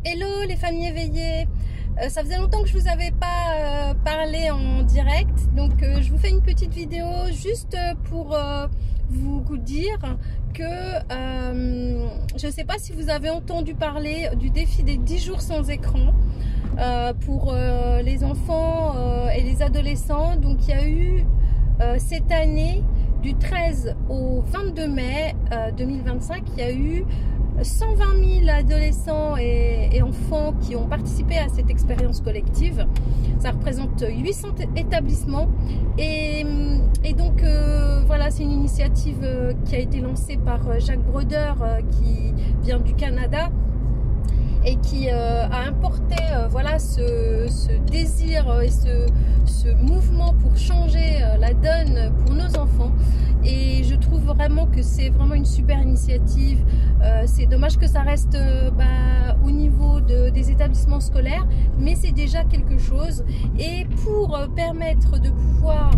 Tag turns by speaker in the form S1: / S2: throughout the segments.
S1: Hello les familles éveillées, ça faisait longtemps que je vous avais pas parlé en direct, donc je vous fais une petite vidéo juste pour vous dire que je ne sais pas si vous avez entendu parler du défi des 10 jours sans écran pour les enfants et les adolescents. Donc il y a eu cette année du 13 au 22 mai 2025, il y a eu 120 000 adolescents et enfants qui ont participé à cette expérience collective. Ça représente 800 établissements et donc voilà, c'est une initiative qui a été lancée par Jacques Broder qui vient du Canada et qui a importé voilà, ce désir et ce mouvement pour changer la donne pour nos enfants. Et je trouve vraiment que c'est vraiment une super initiative. C'est dommage que ça reste au niveau des établissements scolaires, mais c'est déjà quelque chose. Et pour permettre de pouvoir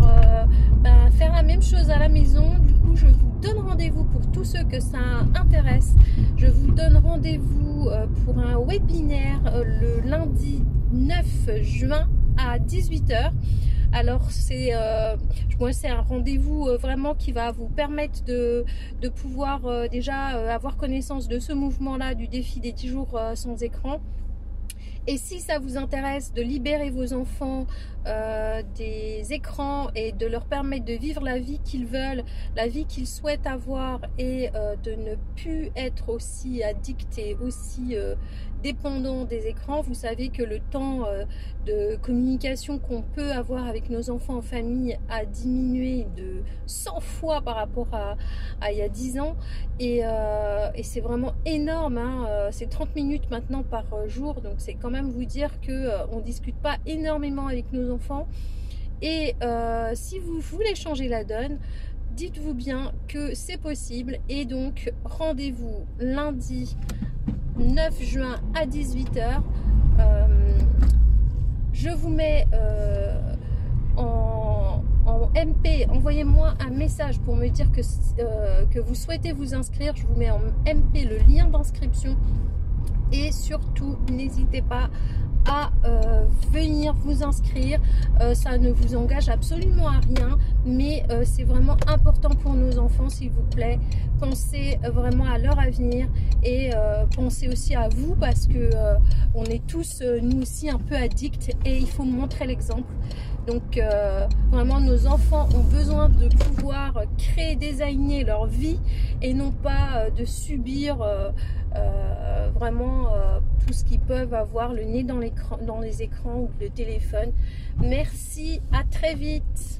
S1: faire la même chose à la maison, du coup je vous donne rendez-vous pour tous ceux que ça intéresse. Je vous donne rendez-vous pour un webinaire le lundi 9 juin à 18 h. Alors c'est un rendez-vous vraiment qui va vous permettre de pouvoir déjà avoir connaissance de ce mouvement-là, du défi des 10 jours sans écran. Et si ça vous intéresse de libérer vos enfants des écrans et de leur permettre de vivre la vie qu'ils veulent, la vie qu'ils souhaitent avoir, et de ne plus être aussi addicts et aussi dépendants des écrans, vous savez que le temps de communication qu'on peut avoir avec nos enfants en famille a diminué de 100 fois par rapport à il y a 10 ans. Et c'est vraiment énorme, hein. C'est 30 minutes maintenant par jour, donc c'est quand même vous dire que on discute pas énormément avec nos enfants. Et si vous voulez changer la donne, dites-vous bien que c'est possible. Et donc rendez-vous lundi 9 juin à 18 h. Je vous mets en MP, envoyez-moi un message pour me dire que vous souhaitez vous inscrire. Je vous mets en MP le lien d'inscription. Et surtout, n'hésitez pas à venir vous inscrire. Ça ne vous engage absolument à rien, mais c'est vraiment important pour nos enfants, s'il vous plaît. Pensez vraiment à leur avenir et pensez aussi à vous, parce que on est tous, nous aussi, un peu addicts et il faut montrer l'exemple. Donc vraiment, nos enfants ont besoin de pouvoir créer, designer leur vie et non pas de subir vraiment tout ce qu'ils peuvent avoir, le nez dans les écrans ou le téléphone. Merci, à très vite.